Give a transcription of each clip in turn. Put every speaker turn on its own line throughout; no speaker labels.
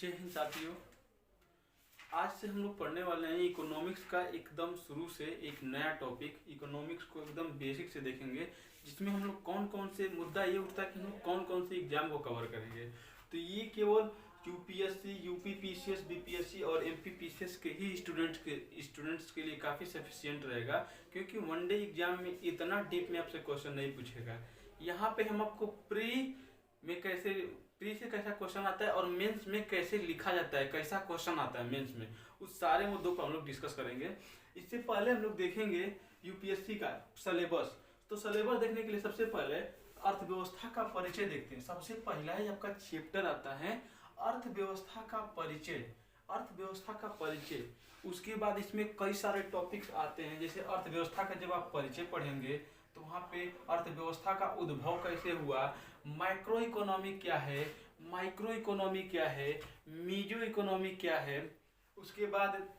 जय हिंद साथियों। आज से हम लोग पढ़ने वाले हैं इकोनॉमिक्स का एकदम शुरू से एक नया टॉपिक। इकोनॉमिक्स को एकदम बेसिक से देखेंगे, जिसमें हम लोग कौन कौन से मुद्दा ये उठता है कि हम लोग कौन कौन से एग्जाम को कवर करेंगे। तो ये केवल यूपीएससी, यूपीपीसीएस, बीपीएससी और एमपीपीसीएस के ही स्टूडेंट्स के लिए काफ़ी सफिशियंट रहेगा, क्योंकि वनडे एग्जाम में इतना डीप में आपसे क्वेश्चन नहीं पूछेगा। यहाँ पे हम आपको प्री से कैसा क्वेश्चन आता है और मेंस में कैसे लिखा जाता है, कैसा क्वेश्चन आता है मेंस में, उस सारे मुद्दों पर हम लोग डिस्कस करेंगे। इससे पहले हम लोग देखेंगे यूपीएससी का सिलेबस। तो सिलेबस देखने के लिए सबसे पहले अर्थव्यवस्था का परिचय देखते हैं। सबसे पहला ही आपका चैप्टर आता है अर्थव्यवस्था का परिचय। अर्थव्यवस्था का परिचय, उसके बाद इसमें कई सारे टॉपिक्स आते हैं। जैसे अर्थव्यवस्था का जब आप परिचय पढ़ेंगे तो वहाँ पे अर्थव्यवस्था का उद्भव कैसे हुआ, माइक्रो इकोनॉमी क्या है, माइक्रो इकोनॉमी क्या है, मीजो इकोनॉमी क्या है, उसके बाद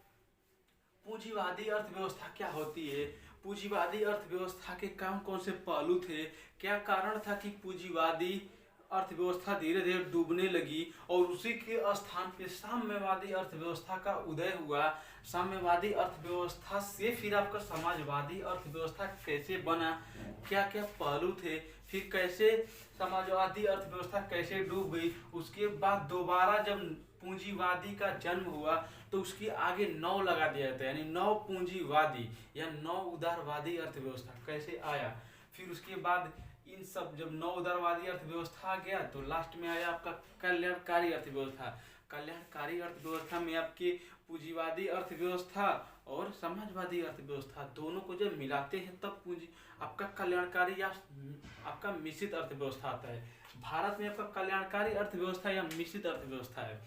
पूंजीवादी अर्थव्यवस्था क्या होती है, पूंजीवादी अर्थव्यवस्था के कौन से पहलू थे, क्या कारण था कि पूंजीवादी अर्थव्यवस्था धीरे धीरे डूबने लगी और उसी के स्थान पे साम्यवादी अर्थव्यवस्था का उदय हुआ। साम्यवादी अर्थव्यवस्था से फिर आपका समाजवादी अर्थव्यवस्था कैसे बना, क्या क्या पहलू थे, फिर कैसे समाजवादी अर्थव्यवस्था कैसे डूब गई। उसके बाद दोबारा जब पूंजीवादी का जन्म हुआ तो उसके आगे नौ लगा दिया जाता है, यानी नौ पूंजीवादी या नौ उदारवादी अर्थव्यवस्था कैसे आया। फिर उसके बाद इन सब जब नौ उदारवादी अर्थव्यवस्था आ गया तो लास्ट में आया आपका कल्याणकारी अर्थव्यवस्था। कल्याणकारी अर्थव्यवस्था में आपकी पूंजीवादी अर्थव्यवस्था और समाजवादी अर्थव्यवस्था दोनों को जब मिलाते हैं तब पूंजी आपका कल्याणकारी या आपका मिश्रित अर्थव्यवस्था आता है। भारत में आपका कल्याणकारी अर्थव्यवस्था या मिश्रित अर्थव्यवस्था है।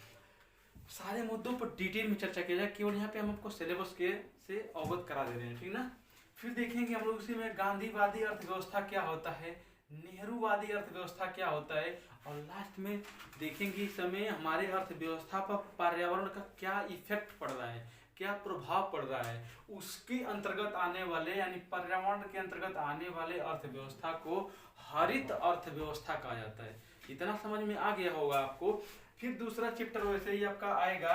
सारे मुद्दों पर डिटेल में चर्चा किया जाए, केवल यहाँ पे हम आपको सिलेबस के से अवगत करा दे रहे हैं, ठीक ना। फिर देखेंगे हम लोग उसी में गांधीवादी अर्थव्यवस्था क्या होता है, नेहरूवादी अर्थव्यवस्था क्या होता है, और लास्ट में देखेंगे इस समय हमारे अर्थव्यवस्था पर पर्यावरण का क्या इफेक्ट पड़ रहा है, क्या प्रभाव पड़ रहा है। उसके अंतर्गत आने वाले यानी पर्यावरण के अंतर्गत आने वाले अर्थव्यवस्था को हरित अर्थव्यवस्था कहा जाता है। इतना समझ में आ गया होगा आपको। फिर दूसरा चैप्टर वैसे ही आपका आएगा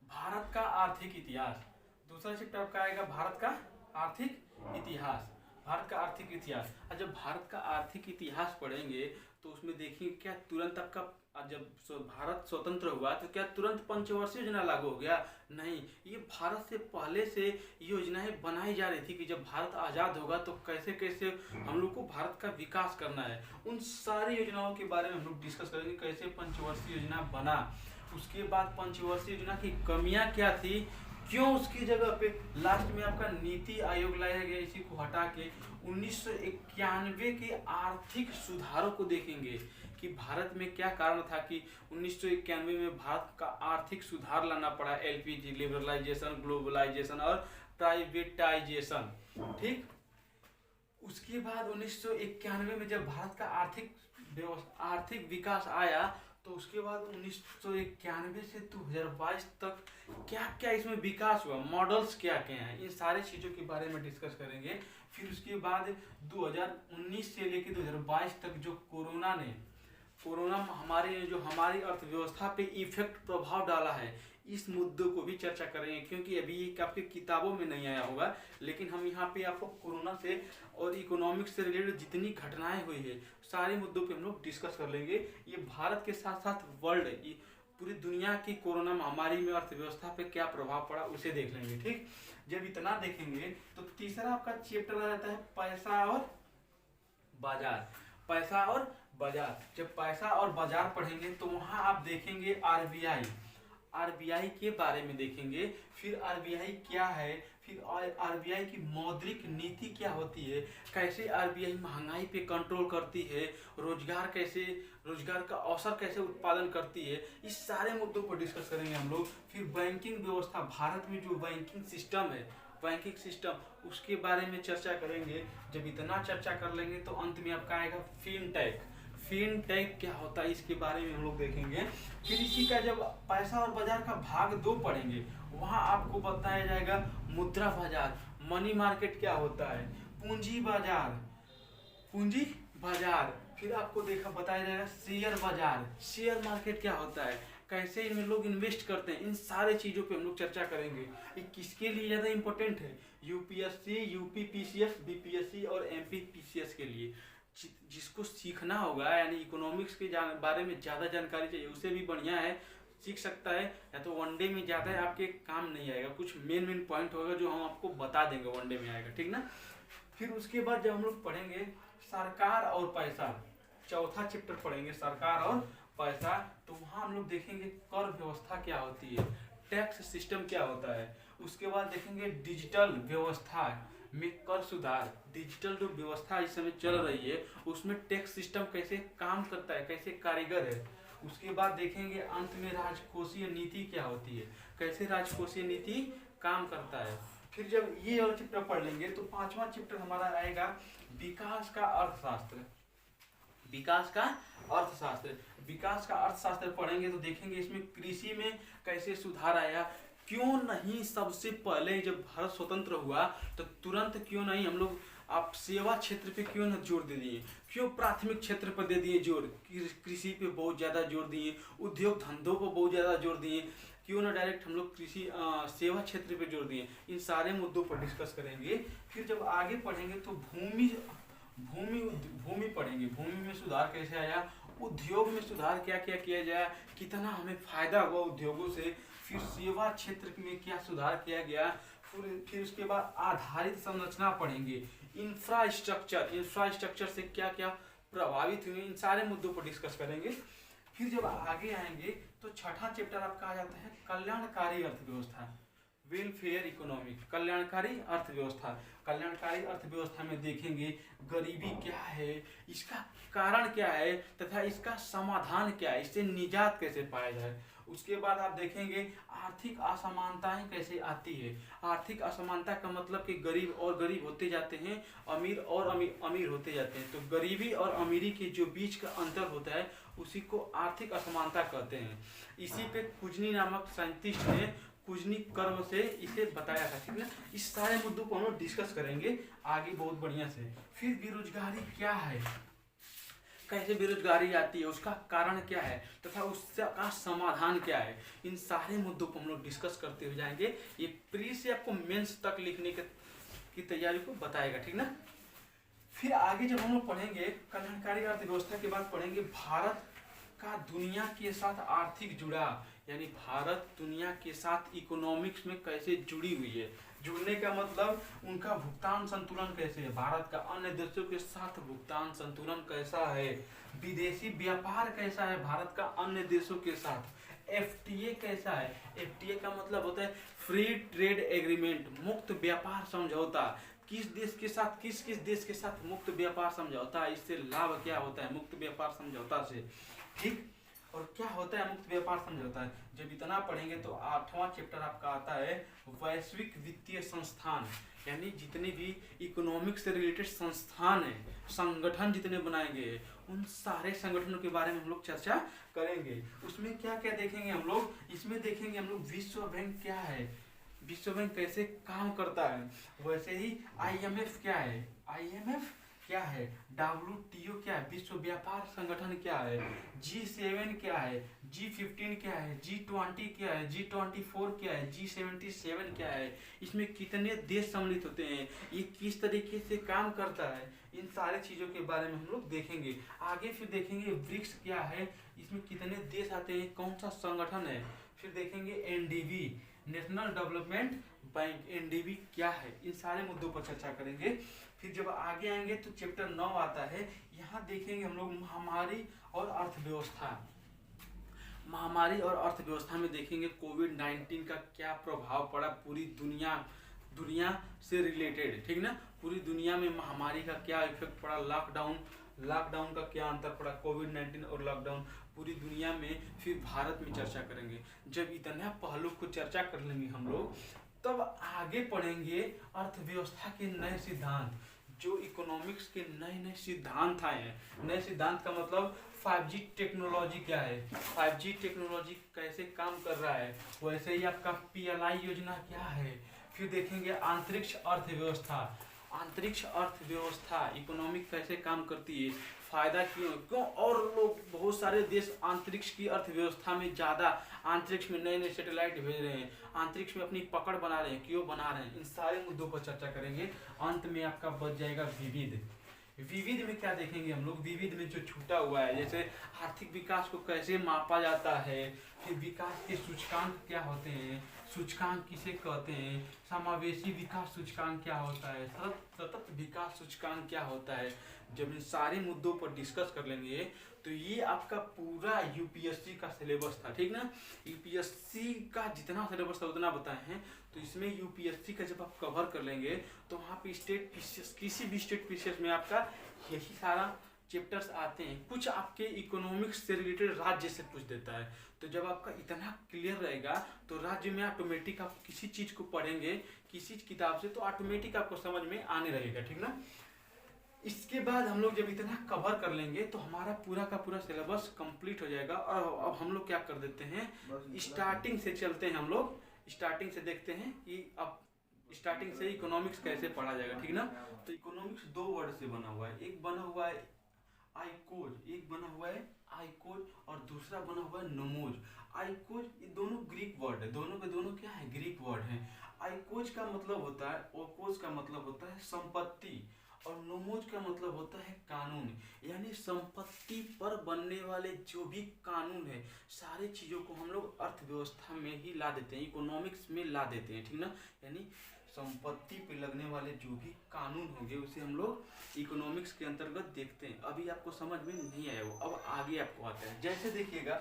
भारत का आर्थिक इतिहास। दूसरा चैप्टर आपका आएगा भारत का आर्थिक इतिहास। भारत का आर्थिक इतिहास, और जब भारत का आर्थिक इतिहास पढ़ेंगे तो उसमें देखिए क्या तुरंत आपका जब भारत स्वतंत्र हुआ तो क्या तुरंत पंचवर्षीय योजना लागू हो गया? नहीं, ये भारत से पहले से योजनाएं बनाई जा रही थी कि जब भारत आज़ाद होगा तो कैसे कैसे हम लोग को भारत का विकास करना है। उन सारी योजनाओं के बारे में हम लोग डिस्कस करेंगे, कैसे पंचवर्षीय योजना बना, उसके बाद पंचवर्षीय योजना की कमियां क्या थी, क्यों उसकी जगह पे लास्ट में आपका नीति आयोग लाया गया, इसी को हटा के 1991 के आर्थिक सुधारों को देखेंगे कि भारत में क्या कारण था कि 1991 में भारत का आर्थिक सुधार लाना पड़ा। एलपीजी, लिबरलाइजेशन, ग्लोबलाइजेशन और प्राइवेटाइजेशन, ठीक। उसके बाद 1991 में जब भारत का आर्थिक विकास आया तो उसके बाद 1991 से 2022 तक क्या क्या इसमें विकास हुआ, मॉडल्स क्या क्या हैं, इन सारे चीज़ों के बारे में डिस्कस करेंगे। फिर उसके बाद 2019 से लेकर 2022 तक जो कोरोना हमारी अर्थव्यवस्था पे इफेक्ट प्रभाव डाला है, इस मुद्दों को भी चर्चा करेंगे, क्योंकि अभी ये आपके किताबों में नहीं आया होगा, लेकिन हम यहाँ पे आपको कोरोना से और इकोनॉमिक्स से रिलेटेड जितनी घटनाएं हुई है सारे मुद्दों पे हम लोग डिस्कस कर लेंगे। ये भारत के साथ साथ वर्ल्ड, पूरी दुनिया की कोरोना महामारी में अर्थव्यवस्था पे क्या प्रभाव पड़ा उसे देख लेंगे, ठीक। जब इतना देखेंगे तो तीसरा आपका चैप्टर आ जाता है पैसा और बाजार। पैसा और बाजार, जब पैसा और बाजार पढ़ेंगे तो वहां आप देखेंगे आरबीआई के बारे में देखेंगे। फिर आरबीआई क्या है, फिर आरबीआई की मौद्रिक नीति क्या होती है, कैसे आरबीआई महंगाई पे कंट्रोल करती है, रोजगार का अवसर कैसे उत्पादन करती है, इस सारे मुद्दों पर डिस्कस करेंगे हम लोग। फिर बैंकिंग व्यवस्था, भारत में जो बैंकिंग सिस्टम है, बैंकिंग सिस्टम, उसके बारे में चर्चा करेंगे। जब इतना चर्चा कर लेंगे तो अंत में आपका आएगा फिनटेक क्या होता है, इसके बारे में हम लोग देखेंगे। फिर इसी का जब पैसा और बाजार का भाग 2 पढ़ेंगे, वहां आपको बताया जाएगा मुद्रा बाजार, मनी मार्केट क्या होता है, पूंजी बाजार, फिर आपको बताया जाएगा शेयर बाजार, शेयर मार्केट क्या होता है, कैसे इनमें लोग इन्वेस्ट करते हैं, इन सारे चीज़ों पे हम लोग चर्चा करेंगे। ये किसके लिए ज़्यादा इंपॉर्टेंट है, यूपीएससी, यूपी पीसीएस, बीपीएससी और एमपी पीसीएस के लिए। जिसको सीखना होगा, यानी इकोनॉमिक्स के बारे में ज़्यादा जानकारी चाहिए, उसे भी बढ़िया है, सीख सकता है। या तो वनडे में ज़्यादा है आपके काम नहीं आएगा, कुछ मेन पॉइंट होगा जो हम आपको बता देंगे, वनडे में आएगा, ठीक ना। फिर उसके बाद जब हम लोग पढ़ेंगे सरकार और पैसा, चौथा चैप्टर पढ़ेंगे सरकार और पैसा, तो वहाँ हम लोग देखेंगे कर व्यवस्था क्या होती है, टैक्स सिस्टम क्या होता है। उसके बाद देखेंगे डिजिटल व्यवस्था में कर सुधार, डिजिटल जो व्यवस्था इस समय चल रही है उसमें टैक्स सिस्टम कैसे काम करता है, कैसे कारीगर है। उसके बाद देखेंगे अंत में राजकोषीय नीति क्या होती है, कैसे राजकोषीय नीति काम करता है। फिर जब ये वाला चैप्टर पढ़ लेंगे तो पांचवा चैप्टर हमारा आएगा विकास का अर्थशास्त्र। विकास का अर्थशास्त्र, विकास का अर्थशास्त्र पढ़ेंगे तो देखेंगे इसमें कृषि में कैसे सुधार आया, क्यों नहीं सबसे पहले जब भारत स्वतंत्र हुआ तो तुरंत क्यों नहीं हम लोग आप सेवा क्षेत्र पे क्यों न जोर दे दिए, क्यों प्राथमिक क्षेत्र पर दे दिए जोर, कृषि पे बहुत ज़्यादा जोर दिए, उद्योग धंधों पर बहुत ज़्यादा जोर दिए, क्यों ना डायरेक्ट हम लोग कृषि सेवा क्षेत्र पे जोर दिए। इन सारे मुद्दों पर डिस्कस करेंगे। फिर जब आगे पढ़ेंगे तो भूमि पढ़ेंगे, भूमि में सुधार कैसे आया, उद्योग में सुधार क्या क्या किया जाए, कितना हमें फायदा हुआ उद्योगों से। फिर सेवा क्षेत्र में क्या सुधार किया गया। फिर उसके बाद आधारित संरचना पढ़ेंगे, इंफ्रास्ट्रक्चर से क्या क्या प्रभावित हुए, इन सारे मुद्दों पर डिस्कस करेंगे। फिर जब आगे आएंगे तो छठा चैप्टर आपका आ जाता है कल्याणकारी अर्थव्यवस्था, वेलफेयर इकोनॉमिक, कल्याणकारी अर्थव्यवस्था। कल्याणकारी अर्थव्यवस्था में देखेंगे गरीबी क्या है, इसका कारण क्या है तथा इसका समाधान क्या है, इससे निजात कैसे पाया जाए। उसके बाद आप देखेंगे आर्थिक असमानताएं कैसे आती है। आर्थिक असमानता का मतलब कि गरीब और गरीब होते जाते हैं, अमीर और अमीर होते जाते हैं। तो गरीबी और अमीरी के जो बीच का अंतर होता है उसी को आर्थिक असमानता कहते हैं। इसी पे कुजनी नामक साइंटिस्ट ने कुजनी कर्व से इसे बताया था, ठीक है। इस सारे मुद्दों को हम लोग डिस्कस करेंगे आगे बहुत बढ़िया से। फिर बेरोजगारी क्या है, कैसे बेरोजगारी आती है, उसका कारण क्या है तथा उसका समाधान क्या है, इन सारे मुद्दों को हम लोग डिस्कस करते हुए जाएंगे। ये प्री से आपको मेंस तक लिखने की तैयारी को बताएगा, ठीक ना। फिर आगे जब हम लोग पढ़ेंगे कल्याणकारी अर्थव्यवस्था के बाद पढ़ेंगे भारत का दुनिया के साथ आर्थिक जुड़ाव, यानी भारत दुनिया के साथ इकोनॉमिक्स में कैसे जुड़ी हुई है। जुड़ने का मतलब उनका भुगतान संतुलन कैसे है, भारत का अन्य देशों के साथ भुगतान संतुलन कैसा है, विदेशी व्यापार कैसा है भारत का अन्य देशों के साथ, एफटीए कैसा है। एफटीए का मतलब होता है फ्री ट्रेड एग्रीमेंट, मुक्त व्यापार समझौता। किस देश के साथ किस देश के साथ मुक्त व्यापार समझौता है, इससे लाभ क्या होता है मुक्त व्यापार समझौता से, ठीक। और क्या होता है मुक्त व्यापार समझौता है। जब इतना पढ़ेंगे तो आठवां चैप्टर आपका आता है वैश्विक वित्तीय संस्थान, यानी जितने भी इकोनॉमिक्स से रिलेटेड संस्थान है, संगठन जितने बनाए गए उन सारे संगठनों के बारे में हम लोग चर्चा करेंगे। उसमें क्या क्या देखेंगे हम लोग, इसमें देखेंगे हम लोग विश्व बैंक क्या है, विश्व बैंक कैसे काम करता है, वैसे ही आईएमएफ क्या है, आईएमएफ क्या है, WTO क्या है, विश्व व्यापार संगठन क्या है, G7 क्या है, G15 क्या है, G20 क्या है, G24 क्या है, G77 क्या है, इसमें कितने देश सम्मिलित होते हैं, ये किस तरीके से काम करता है, इन सारे चीज़ों के बारे में हम लोग देखेंगे आगे। फिर देखेंगे ब्रिक्स क्या है, इसमें कितने देश आते हैं, कौन सा संगठन है। फिर देखेंगे NDB, national development bank, NDB क्या है, इन सारे मुद्दों पर चर्चा करेंगे। फिर जब आगे आएंगे तो चैप्टर 9 आता है, यहाँ देखेंगे हम लोग महामारी और अर्थव्यवस्था। महामारी और अर्थव्यवस्था में देखेंगे कोविड-19 का क्या प्रभाव पड़ा पूरी दुनिया से रिलेटेड, ठीक ना। पूरी दुनिया में महामारी का क्या इफेक्ट पड़ा, लॉकडाउन का क्या अंतर पड़ा, कोविड-19 और लॉकडाउन पूरी दुनिया में। फिर भारत में चर्चा करेंगे। जब इतना पहलू को चर्चा कर लेंगे हम लोग तब आगे पढ़ेंगे अर्थव्यवस्था के नए सिद्धांत, जो इकोनॉमिक्स के नए सिद्धांत आए हैं। नए सिद्धांत का मतलब 5G टेक्नोलॉजी क्या है, 5G टेक्नोलॉजी कैसे काम कर रहा है, वैसे ही आपका PLI योजना क्या है। फिर देखेंगे अंतरिक्ष अर्थव्यवस्था, अंतरिक्ष अर्थव्यवस्था इकोनॉमिक कैसे काम करती है, फायदा क्यों क्यों और लोग बहुत सारे देश अंतरिक्ष की अर्थव्यवस्था में ज़्यादा, अंतरिक्ष में नए नए सैटेलाइट भेज रहे हैं, अंतरिक्ष में अपनी पकड़ बना रहे हैं, क्यों बना रहे हैं, इन सारे मुद्दों पर चर्चा करेंगे। अंत में आपका बच जाएगा विविध। विविध में क्या देखेंगे हम लोग, विविध में जो छूटा हुआ है, जैसे आर्थिक विकास को कैसे मापा जाता है, फिर विकास के सूचकांक क्या होते हैं, सूचकांक किसे कहते हैं, समावेशी विकास सूचकांक क्या होता है, सतत विकास सूचकांक क्या होता है। जब इन सारे मुद्दों पर डिस्कस कर लेंगे तो ये आपका पूरा यूपीएससी का सिलेबस था, ठीक ना। यूपीएससी का जितना सिलेबस था उतना बताए हैं, तो इसमें यूपीएससी का जब आप कवर कर लेंगे तो वहाँ पे स्टेट पीसीएस, किसी भी स्टेट पीसीएस में आपका यही सारा चैप्टर्स आते हैं। कुछ आपके इकोनॉमिक्स से रिलेटेड राज्य से पूछ देता है, तो जब आपका इतना क्लियर रहेगा तो राज्य में ऑटोमेटिक आप किसी चीज़ को पढ़ेंगे किसी किताब से तो ऑटोमेटिक आपको समझ में आने रहेगा, ठीक ना। इसके बाद हम लोग जब इतना कवर कर लेंगे तो हमारा पूरा का पूरा सिलेबस कंप्लीट हो जाएगा। और अब हम लोग क्या कर देते हैं, स्टार्टिंग से चलते हैं, हम लोग स्टार्टिंग से देखते हैं कि अब स्टार्टिंग से इकोनॉमिक्स कैसे पढ़ा जाएगा, ठीक ना। तो इकोनॉमिक्स दो वर्ड से बना हुआ है, एक बना हुआ है आइकोज, एक बना हुआ है आइकोज और दूसरा बना हुआ है नोमोज। आइकोज ये दोनों ग्रीक वर्ड है, दोनों के दोनों क्या है, ग्रीक वर्ड है। आइकोज का मतलब होता है, ओकोज का मतलब होता है संपत्ति और नोमोज का मतलब होता है कानून, यानी संपत्ति पर बनने वाले जो भी कानून है सारे चीज़ों को हम लोग अर्थव्यवस्था में ही ला देते हैं, इकोनॉमिक्स में ला देते हैं, ठीक ना। यानी संपत्ति पे लगने वाले जो भी कानून होंगे उसे हम लोग इकोनॉमिक्स के अंतर्गत देखते हैं। अभी आपको समझ में नहीं आया वो, अब आगे आपको आता है। जैसे देखिएगा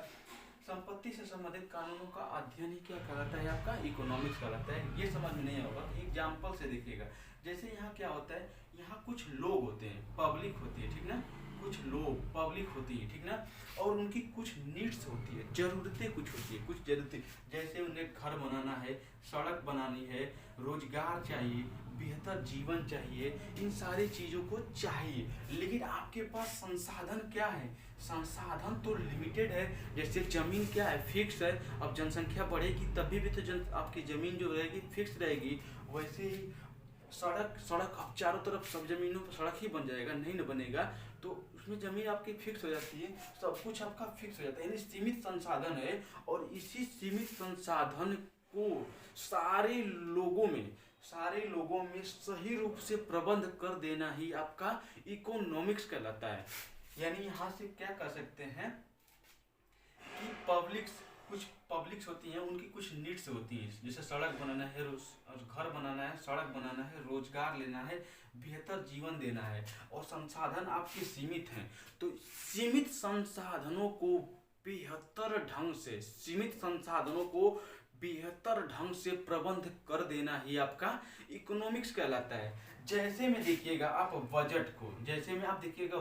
संपत्ति से संबंधित कानूनों का अध्ययन ही क्या कहलाता है, आपका इकोनॉमिक्स कहलाता है। ये समझ में नहीं होगा तो एग्जाम्पल से देखिएगा। जैसे यहाँ क्या होता है, यहाँ कुछ लोग होते हैं, पब्लिक होती है, ठीक ना, कुछ लोग पब्लिक होती है, ठीक ना, और उनकी कुछ नीड्स होती है, जरूरतें कुछ होती है, कुछ जरूरतें, जैसे उन्हें घर बनाना है, सड़क बनानी है, रोजगार चाहिए, बेहतर जीवन चाहिए, इन सारी चीज़ों को चाहिए। लेकिन आपके पास संसाधन क्या है, संसाधन तो लिमिटेड है। जैसे जमीन क्या है, फिक्स है, अब जनसंख्या बढ़ेगी तभी भी तो आपकी ज़मीन जो रहेगी फिक्स रहेगी। वैसे ही सड़क अब चारों तरफ सब जमीनों पर सड़क ही बन जाएगा, नहीं न बनेगा, तो उसमें ज़मीन आपकी फिक्स हो जाती है, सब कुछ आपका फिक्स हो जाता है, यानी सीमित संसाधन है। और इसी सीमित संसाधन को सारे लोगों में सही रूप से प्रबंध कर देना ही आपका इकोनॉमिक्स कहलाता है। यानी यहाँ से क्या कर सकते हैं कि कुछ पब्लिक्स होती हैं, उनकी कुछ नीड्स होती हैं, जैसे सड़क बनाना है, घर बनाना है, सड़क बनाना है, रोजगार लेना है, बेहतर जीवन देना है, और संसाधन आपके सीमित हैं। तो सीमित संसाधनों को बेहतर ढंग से प्रबंध कर देना ही आपका इकोनॉमिक्स कहलाता है। जैसे में देखिएगा आप बजट को, जैसे में आप देखिएगा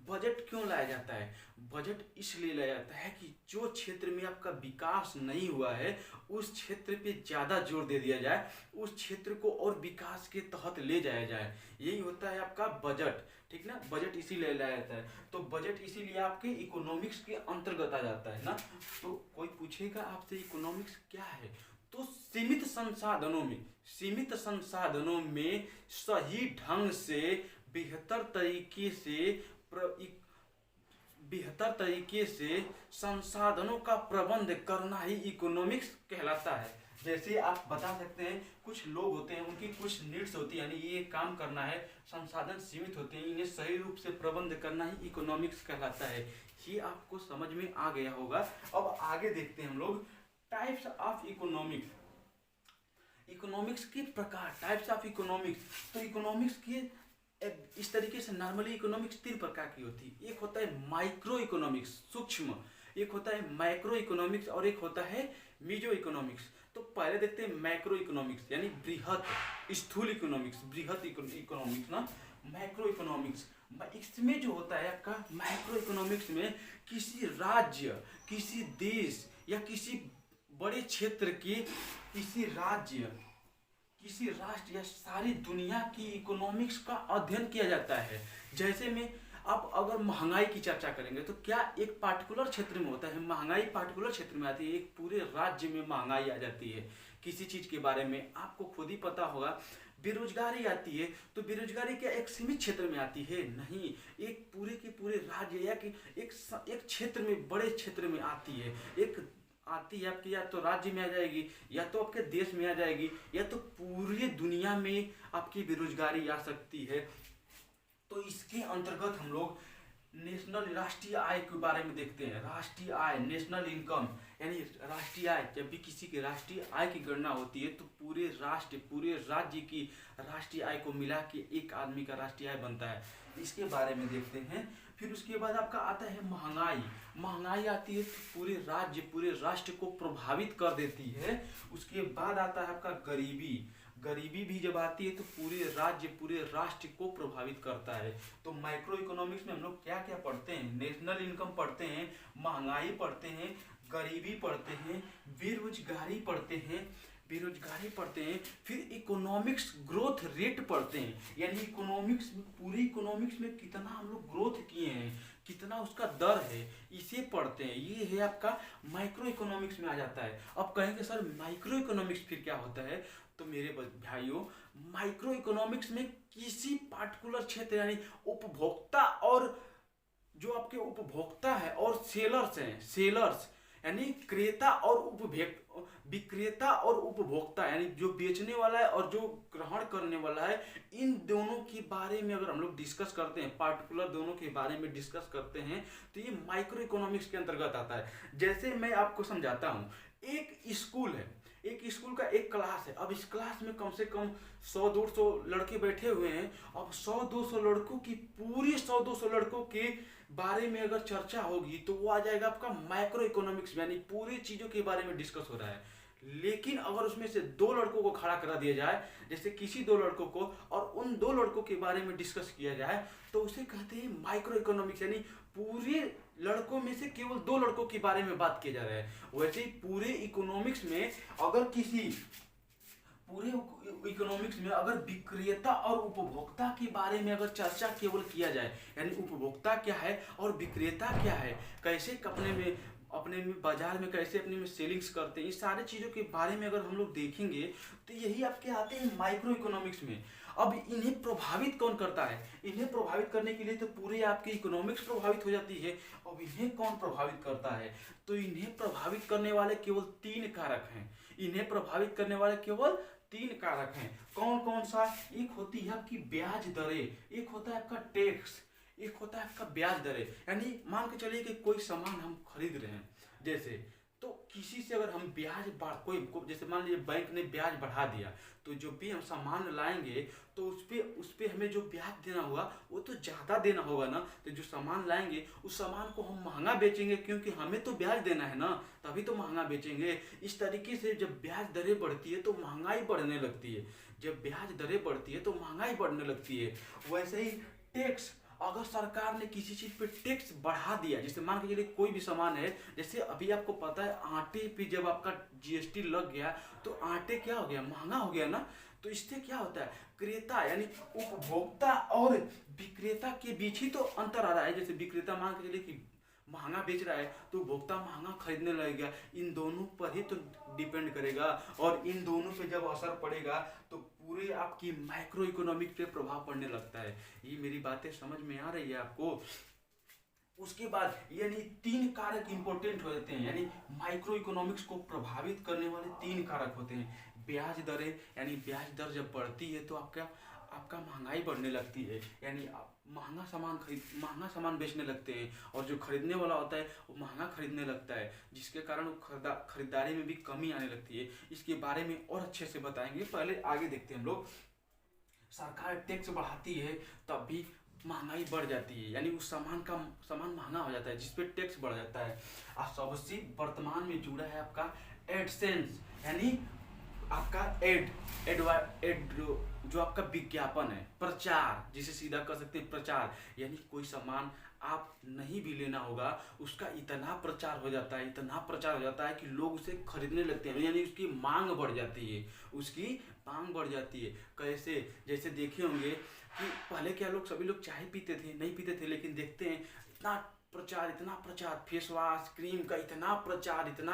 बजट क्यों लाया जाता है, बजट इसलिए लाया जाता है कि जो क्षेत्र में आपका विकास नहीं हुआ है उस क्षेत्र पे ज़्यादा जोर दे दिया जाए, उस क्षेत्र को और विकास के तहत ले जाया जाए, यही होता है आपका बजट, ठीक ना। बजट इसीलिए लाया जाता है, तो बजट इसीलिए आपके इकोनॉमिक्स के अंतर्गत आ जाता है ना। तो कोई पूछेगा आपसे इकोनॉमिक्स क्या है, तो सीमित संसाधनों में सही ढंग से बेहतर तरीके से संसाधनों का प्रबंध करना ही इकोनॉमिक्स कहलाता है। जैसे आप बता सकते हैं कुछ लोग होते हैं, उनकी कुछ नीड्स होती है, यानी ये काम करना है, संसाधन सीमित होते हैं, इन्हें सही रूप से प्रबंध करना ही इकोनॉमिक्स कहलाता है। ये आपको समझ में आ गया होगा। अब आगे देखते हैं हम लोग टाइप्स ऑफ इकोनॉमिक्स के प्रकार, टाइप्स ऑफ इकोनॉमिक्स। तो इकोनॉमिक्स के इस तरीके से नॉर्मली इकोनॉमिक्स 3 प्रकार की होती है। एक होता है माइक्रो इकोनॉमिक्स, सूक्ष्म, एक होता है माइक्रो इकोनॉमिक्स और एक होता है मीजो इकोनॉमिक्स। तो पहले देखते हैं मैक्रो इकोनॉमिक्स, यानी बृहत, स्थूल इकोनॉमिक्स, बृहत इकोनॉमिक्स ना, मैक्रो इकोनॉमिक्स। इसमें जो होता है आपका मैक्रो इकोनॉमिक्स में किसी राज्य, किसी देश या किसी बड़े क्षेत्र की, किसी राष्ट्र या सारी दुनिया की इकोनॉमिक्स का अध्ययन किया जाता है। जैसे में आप अगर महंगाई की चर्चा करेंगे तो क्या एक पार्टिकुलर क्षेत्र में होता है, महंगाई पार्टिकुलर क्षेत्र में आती है, एक पूरे राज्य में महंगाई आ जाती है। किसी चीज़ के बारे में आपको खुद ही पता होगा, बेरोजगारी आती है तो बेरोजगारी क्या एक सीमित क्षेत्र में आती है? नहीं, एक पूरे के पूरे राज्य या कि एक क्षेत्र में, बड़े क्षेत्र में आती है। एक आती है आपकी, या तो राज्य में आ जाएगी, या तो आपके देश में आ जाएगी, या तो पूरी दुनिया में आपकी बेरोजगारी आ सकती है। तो इसके अंतर्गत हम लोग नेशनल, राष्ट्रीय आय के बारे में देखते हैं। राष्ट्रीय आय, नेशनल इनकम, यानी राष्ट्रीय आय, जब भी किसी की राष्ट्रीय आय की गणना होती है तो पूरे राष्ट्र, पूरे राज्य की राष्ट्रीय आय को मिला के एक आदमी का राष्ट्रीय आय बनता है। इसके बारे में देखते हैं। फिर उसके बाद आपका आता है महंगाई। महंगाई आती है तो पूरे राज्य, पूरे राष्ट्र को प्रभावित कर देती है। उसके बाद आता है आपका गरीबी। गरीबी भी जब आती है तो पूरे राज्य, पूरे राष्ट्र को प्रभावित करता है। तो माइक्रो इकोनॉमिक्स में हम लोग क्या क्या पढ़ते हैं? नेशनल इनकम पढ़ते हैं, महंगाई पढ़ते हैं, गरीबी पढ़ते हैं, बेरोजगारी पढ़ते हैं, फिर इकोनॉमिक्स ग्रोथ रेट पढ़ते हैं, यानी इकोनॉमिक्स में, पूरी इकोनॉमिक्स में कितना हम लोग ग्रोथ किए हैं, कितना उसका दर है, इसे पढ़ते हैं। ये है आपका माइक्रो इकोनॉमिक्स में आ जाता है। अब कहेंगे सर माइक्रो इकोनॉमिक्स फिर क्या होता है? तो मेरे भाइयों, माइक्रो इकोनॉमिक्स में किसी पार्टिकुलर क्षेत्र, यानी उपभोक्ता और जो आपके उपभोक्ता है और सेलर्स हैं, सेलर्स यानी क्रेता और विक्रेता और उपभोक्ता, यानी जो बेचने वाला है और जो ग्रहण करने वाला है, इन दोनों के बारे में अगर हम लोग डिस्कस करते हैं, पार्टिकुलर दोनों के बारे में डिस्कस करते हैं, तो ये माइक्रो इकोनॉमिक्स के अंतर्गत आता है। जैसे मैं आपको समझाता हूँ, एक स्कूल है, एक स्कूल का एक क्लास है। अब इस क्लास में कम से कम 100-200 लड़के बैठे हुए हैं। अब 100-200 लड़कों की, पूरी 100-200 लड़कों के बारे में अगर चर्चा होगी तो वो आ जाएगा आपका माइक्रो इकोनॉमिक्स, यानी पूरी चीजों के बारे में डिस्कस हो रहा है। लेकिन अगर उसमें से 2 लड़कों को खड़ा करा दिया जाए, जैसे किसी 2 लड़कों को, और उन 2 लड़कों के बारे में डिस्कस किया जाए, तो उसे कहते हैं माइक्रो इकोनॉमिक्स, यानी पूरे लड़कों में से केवल 2 लड़कों के बारे में बात किया जा रहा है। वैसे ही पूरे इकोनॉमिक्स में अगर विक्रेता और उपभोक्ता के बारे में अगर चर्चा केवल किया जाए, यानी उपभोक्ता क्या है और विक्रेता क्या है, कैसे अपने में बाजार में कैसे अपने में सेलिंग्स करते हैं, इस सारी चीजों के बारे में अगर हम लोग देखेंगे तो यही आपके आते हैं माइक्रो इकोनॉमिक्स में। अब इन्हें प्रभावित कौन करता है? इन्हें प्रभावित करने के लिए तो पूरे आपकी इकोनॉमिक्स प्रभावित हो जाती है। अब इन्हें कौन प्रभावित करता है? तो इन्हें प्रभावित करने वाले केवल 3 कारक हैं। इन्हें प्रभावित करने वाले केवल 3 कारक हैं। कौन कौन सा? एक होती है आपकी ब्याज दरें, एक होता है आपका टैक्स, एक होता है आपका ब्याज दरें। यानी मान के चलिए कि कोई सामान हम खरीद रहे हैं, जैसे, तो किसी से अगर हम ब्याज कोई जैसे मान लीजिए बैंक ने ब्याज बढ़ा दिया, तो जो भी हम सामान लाएंगे तो उस पे हमें जो ब्याज देना होगा वो तो ज़्यादा देना होगा ना। तो जो सामान लाएंगे उस सामान को हम महंगा बेचेंगे, क्योंकि हमें तो ब्याज देना है ना, तभी तो महंगा बेचेंगे। इस तरीके से जब ब्याज दरें बढ़ती है तो महंगाई बढ़ने लगती है। जब ब्याज दरें बढ़ती है तो महंगाई बढ़ने लगती है। वैसे ही टैक्स, अगर सरकार ने किसी चीज पे टैक्स बढ़ा दिया, जैसे मान के चलिए कोई भी सामान है, जैसे अभी आपको पता है आटे पे जब आपका जीएसटी लग गया तो आटे क्या हो गया? महंगा हो गया ना। तो इससे क्या होता है? क्रेता यानी उपभोक्ता और विक्रेता के बीच ही तो अंतर आ रहा है। जैसे विक्रेता मान के चलिए कि महंगा बेच रहा है तो उपभोक्ता महंगा खरीदने लगेगा। इन दोनों पर ही तो डिपेंड करेगा, और इन दोनों पे जब असर पड़ेगा तो पूरे आपकी माइक्रो इकोनॉमिक पे प्रभाव पड़ने लगता है। ये मेरी बातें समझ में आ रही है आपको? उसके बाद यानी 3 कारक इंपॉर्टेंट हो जाते हैं, यानी माइक्रो इकोनॉमिक्स को प्रभावित करने वाले 3 कारक होते हैं। ब्याज दरें, यानी ब्याज दर जब बढ़ती है तो आपका महंगाई बढ़ने लगती है, यानी आप महंगा सामान बेचने लगते हैं, और जो खरीदने वाला होता है वो महंगा खरीदने लगता है, जिसके कारण वो खरीदारी में भी कमी आने लगती है। इसके बारे में और अच्छे से बताएंगे, पहले आगे देखते हैं हम लोग। सरकार टैक्स बढ़ाती है तब भी महंगाई बढ़ जाती है, यानी उस सामान महंगा हो जाता है जिसपे टैक्स बढ़ जाता है। और सबसे वर्तमान में जुड़ा है आपका एडसेंस, यानी आपका एड जो आपका विज्ञापन है, प्रचार, जिसे सीधा कर सकते हैं प्रचार, यानी कोई सामान आप नहीं भी लेना होगा, उसका इतना प्रचार हो जाता है कि लोग उसे खरीदने लगते हैं, यानी उसकी मांग बढ़ जाती है। कैसे? जैसे देखे होंगे कि पहले क्या सभी लोग चाय पीते थे, नहीं पीते थे, लेकिन देखते हैं इतना प्रचार, इतना प्रचार, फेस वॉश क्रीम का इतना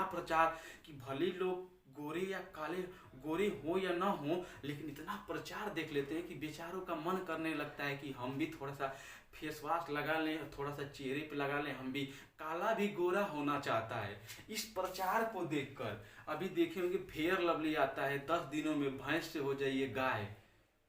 प्रचार कि भले ही लोग गोरे या काले, गोरे हो या ना हो, लेकिन इतना प्रचार देख लेते हैं कि बेचारों का मन करने लगता है कि हम भी थोड़ा सा फेस वॉश लगा लें, थोड़ा सा चेहरे पे लगा लें, हम भी काला भी गोरा होना चाहता है। इस प्रचार को देखकर अभी देखे होंगे फेयर लवली आता है, 10 दिनों में भैंस से हो जाइए गाय,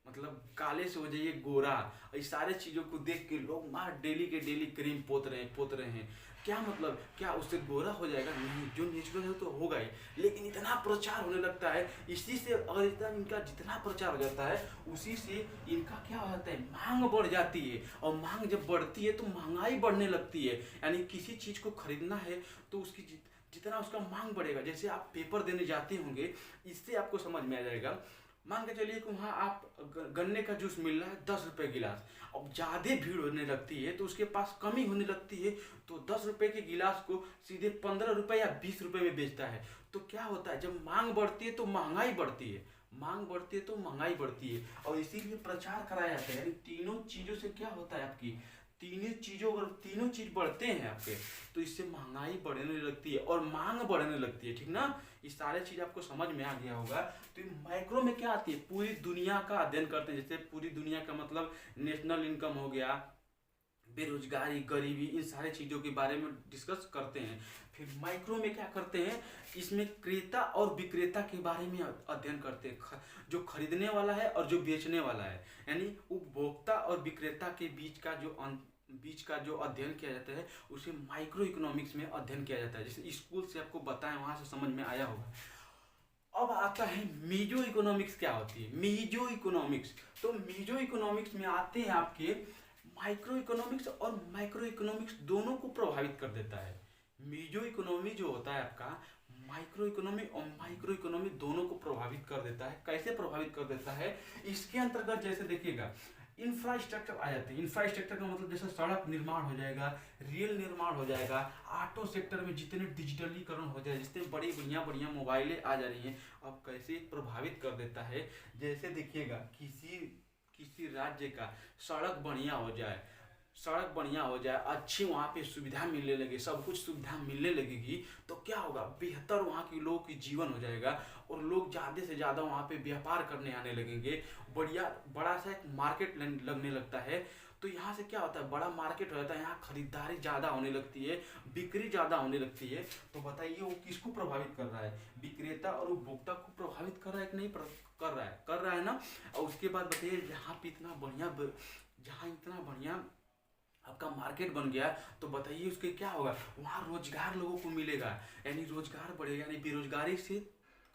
मतलब काले से हो जाइए गोरा। इस सारे चीज़ों को देख के लोग मार डेली के डेली क्रीम पोत रहे हैं। क्या मतलब, क्या उससे गोरा हो जाएगा? नहीं, जो नेचुरल है तो होगा ही, लेकिन इतना प्रचार होने लगता है इसी से। अगर इतना इनका जितना प्रचार हो जाता है उसी से इनका क्या हो जाता है, मांग बढ़ जाती है। और मांग जब बढ़ती है तो महंगाई बढ़ने लगती है। यानी किसी चीज़ को खरीदना है तो उसकी जितना उसका मांग बढ़ेगा, जैसे आप पेपर देने जाते होंगे, इससे आपको समझ में आ जाएगा। मान के चलिए कि वहाँ आप गन्ने का जूस मिल रहा है 10 रुपये गिलास, अब ज़्यादा भीड़ होने लगती है तो उसके पास कमी होने लगती है, तो 10 रुपये के गिलास को सीधे 15 रुपये या 20 रुपये में बेचता है। तो क्या होता है, जब मांग बढ़ती है तो महंगाई बढ़ती है, मांग बढ़ती है तो महंगाई बढ़ती है। और इसीलिए प्रचार कराया जाता है। यानी तीनों चीज़ों से क्या होता है, आपकी तीनों चीज़ों, अगर तीनों चीज़ बढ़ते हैं आपके, तो इससे महंगाई बढ़ने लगती है और मांग बढ़ने लगती है। ठीक ना, ये सारे चीज़ आपको समझ में आ गया होगा। तो माइक्रो में क्या आती है, पूरी दुनिया का अध्ययन करते हैं। जैसे पूरी दुनिया का मतलब नेशनल इनकम हो गया, बेरोजगारी, गरीबी, इन सारे चीज़ों के बारे में डिस्कस करते हैं। फिर माइक्रो में क्या करते हैं, इसमें क्रेता और विक्रेता के बारे में अध्ययन करते हैं। जो खरीदने वाला है और जो बेचने वाला है, यानी उपभोक्ता और विक्रेता के बीच का जो अध्ययन किया जाता है उसे माइक्रो इकोनॉमिक्स में अध्ययन किया जाता है। जैसे स्कूल से आपको बताएं, वहां से समझ में आया होगा। अब आता है मीजो इकोनॉमिक्स। क्या होती है मीजो इकोनॉमिक्स? तो मीजो इकोनॉमिक्स में आते हैं आपके माइक्रो इकोनॉमिक्स और माइक्रो इकोनॉमिक्स दोनों को प्रभावित कर देता है। मीजो इकोनॉमी जो होता है आपका, माइक्रो इकोनॉमी और माइक्रो इकोनॉमी दोनों को प्रभावित कर देता है। कैसे प्रभावित कर देता है, इसके अंतर्गत जैसे देखिएगा इंफ्रास्ट्रक्चर आ जाते हैं। इंफ्रास्ट्रक्चर का मतलब जैसे सड़क निर्माण हो जाएगा, रेल निर्माण हो जाएगा, ऑटो सेक्टर में जितने डिजिटलीकरण हो जाए, जितने बड़ी बढ़िया मोबाइलें आ जा रही हैं, अब कैसे प्रभावित कर देता है। जैसे देखिएगा किसी राज्य का सड़क बढ़िया हो जाए, अच्छी वहाँ पे सुविधा मिलने लगे, सब कुछ सुविधा मिलने लगेगी, तो क्या होगा, बेहतर वहाँ के लोगों की जीवन हो जाएगा और लोग ज़्यादा से ज़्यादा वहाँ पे व्यापार करने आने लगेंगे। बड़ा सा एक मार्केट लगने लगता है। तो यहाँ से क्या होता है, बड़ा मार्केट हो जाता है, यहाँ खरीदारी ज़्यादा होने लगती है, बिक्री ज़्यादा होने लगती है। तो बताइए वो किसको प्रभावित कर रहा है, विक्रेता और उपभोक्ता को प्रभावित कर रहा है कि नहीं कर रहा है ना। और उसके बाद बताइए जहाँ इतना बढ़िया आपका मार्केट बन गया, तो बताइए उसके क्या होगा, वहाँ रोजगार लोगों को मिलेगा, यानी रोजगार बढ़ेगा, यानी बेरोजगारी से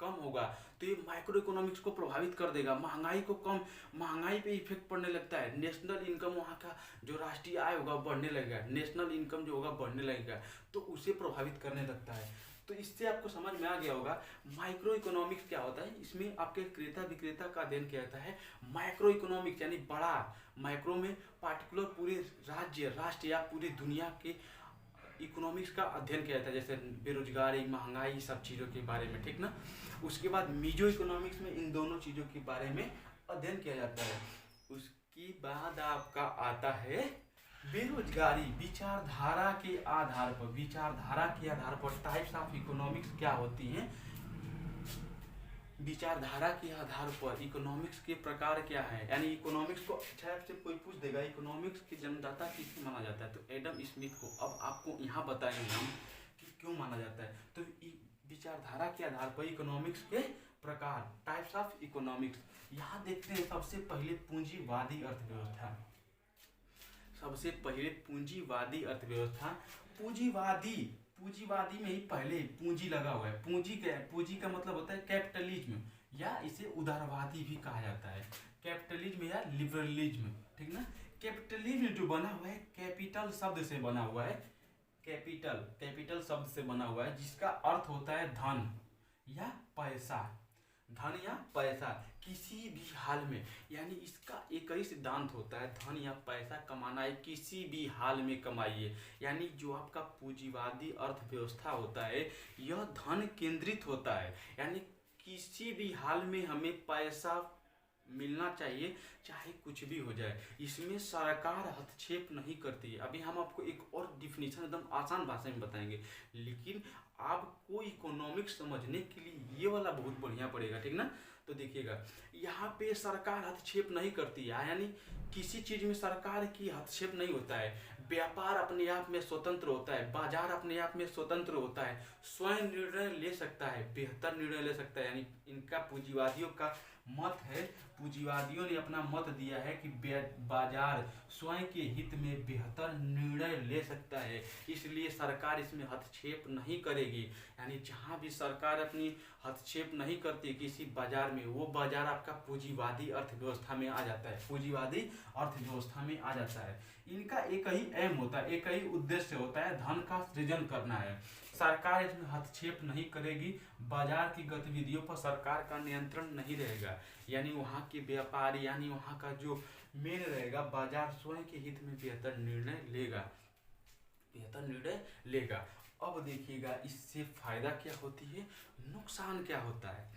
कम होगा। तो ये माइक्रो इकोनॉमिक्स को प्रभावित कर देगा। महंगाई पे इफेक्ट पड़ने लगता है। नेशनल इनकम, वहाँ का जो राष्ट्रीय आय होगा बढ़ने लगेगा, नेशनल इनकम जो होगा बढ़ने लगेगा, तो उसे प्रभावित करने लगता है। तो इससे आपको समझ में आ गया होगा माइक्रो इकोनॉमिक्स क्या होता है। इसमें आपके क्रेता विक्रेता का अध्ययन किया जाता है। माइक्रो इकोनॉमिक्स यानी बड़ा, माइक्रो में पार्टिकुलर पूरे राष्ट्र या पूरी दुनिया के इकोनॉमिक्स का अध्ययन किया जाता है, जैसे बेरोजगारी, महंगाई, सब चीज़ों के बारे में। ठीक ना। उसके बाद मीजो इकोनॉमिक्स में इन दोनों चीज़ों के बारे में अध्ययन किया जाता है। उसके बाद आपका आता है बेरोजगारी। विचारधारा के आधार पर टाइप्स ऑफ इकोनॉमिक्स क्या होती हैं, विचारधारा के आधार पर इकोनॉमिक्स के प्रकार क्या है। यानी इकोनॉमिक्स को अच्छा आपसे कोई पूछ देगा इकोनॉमिक्स के जन्मदाता किसे माना जाता है, तो एडम स्मिथ को। अब आपको यहाँ बताएंगे हम कि क्यों माना जाता है। तो विचारधारा के आधार पर इकोनॉमिक्स के प्रकार, टाइप्स ऑफ इकोनॉमिक्स। यहाँ देखते हैं सबसे पहले पूंजीवादी अर्थव्यवस्था। पूंजीवादी में ही पहले पूंजी लगा हुआ है। पूंजी का मतलब होता है कैपिटलिज्म, या इसे उदारवादी भी कहा जाता है, कैपिटलिज्म या लिबरलिज्म। ठीक ना। कैपिटलिज्म जो बना हुआ है कैपिटल शब्द से बना हुआ है, कैपिटल शब्द से बना हुआ है, जिसका अर्थ होता है धन या पैसा किसी भी हाल में। यानी इसका एक ही सिद्धांत होता है, धन या पैसा कमाना है, किसी भी हाल में कमाइए। यानी जो आपका पूंजीवादी अर्थव्यवस्था होता है यह धन केंद्रित होता है, यानी किसी भी हाल में हमें पैसा मिलना चाहिए, चाहे कुछ भी हो जाए। इसमें सरकार हस्तक्षेप नहीं करती है। अभी हम आपको एक और डिफिनीशन एकदम आसान भाषा में बताएंगे, लेकिन आपको इकोनॉमिक्स समझने के लिए ये वाला बहुत बढ़िया पड़ेगा, ठीक ना। तो देखिएगा, यहाँ पे सरकार हस्तक्षेप नहीं करती है, यानी किसी चीज़ में सरकार की हस्तक्षेप नहीं होता है। व्यापार अपने आप में स्वतंत्र होता है, बाजार अपने आप में स्वतंत्र होता है, स्वयं निर्णय ले सकता है, बेहतर निर्णय ले सकता है। यानी इनका पूंजीवादियों का मत है, पूंजीवादियों ने अपना मत दिया है कि बाजार स्वयं के हित में बेहतर निर्णय ले सकता है, इसलिए सरकार इसमें हस्तक्षेप नहीं करेगी। यानी जहाँ भी सरकार अपनी हस्तक्षेप नहीं करती किसी बाजार में, वो बाजार आपका पूंजीवादी अर्थव्यवस्था में आ जाता है, पूंजीवादी अर्थव्यवस्था में आ जाता है। इनका एक ही एम होता है, एक ही उद्देश्य होता है, धन का सृजन करना है। सरकार इसमें हस्तक्षेप नहीं करेगी, बाजार की गतिविधियों पर सरकार का नियंत्रण नहीं रहेगा। यानी वहाँ के व्यापारी, यानी वहाँ का जो मेन रहेगा, बाजार स्वयं के हित में बेहतर निर्णय लेगा, बेहतर निर्णय लेगा। अब देखिएगा इससे फायदा क्या होती है, नुकसान क्या होता है।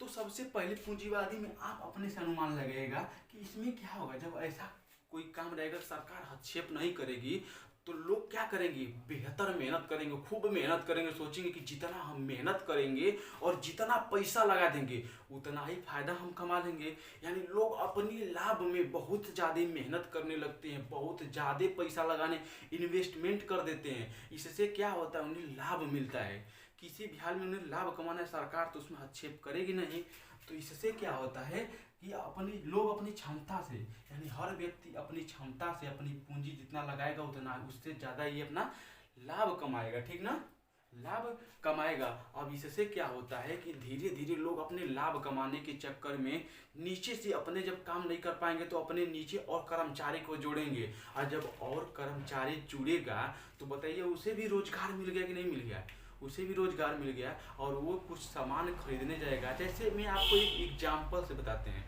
तो सबसे पहले पूंजीवादी में आप अपने से अनुमान लगाइएगा कि इसमें क्या होगा। जब ऐसा कोई काम रहेगा, सरकार हस्तक्षेप नहीं करेगी, तो लोग क्या करेंगे, बेहतर मेहनत करेंगे, खूब मेहनत करेंगे, सोचेंगे कि जितना हम मेहनत करेंगे और जितना पैसा लगा देंगे उतना ही फायदा हम कमा लेंगे। यानी लोग अपनी लाभ में बहुत ज़्यादा मेहनत करने लगते हैं, बहुत ज़्यादा पैसा लगाने, इन्वेस्टमेंट कर देते हैं। इससे क्या होता है, उन्हें लाभ मिलता है। किसी भी हाल में उन्हें लाभ कमाना है, सरकार तो उसमें हस्तक्षेप करेगी नहीं। तो इससे क्या होता है कि लोग अपनी क्षमता से, यानी हर व्यक्ति अपनी क्षमता से अपनी पूंजी जितना लगाएगा उतना उससे ज़्यादा ये अपना लाभ कमाएगा, ठीक ना, लाभ कमाएगा। अब इससे क्या होता है कि धीरे धीरे लोग अपने लाभ कमाने के चक्कर में नीचे से अपने जब काम नहीं कर पाएंगे तो अपने नीचे और कर्मचारी को जोड़ेंगे, और जब और कर्मचारी जुड़ेगा तो बताइए उसे भी रोजगार मिल गया कि नहीं मिल गया, उसे भी रोजगार मिल गया और वो कुछ सामान खरीदने जाएगा। जैसे मैं आपको एक एग्जाम्पल से बताते हैं,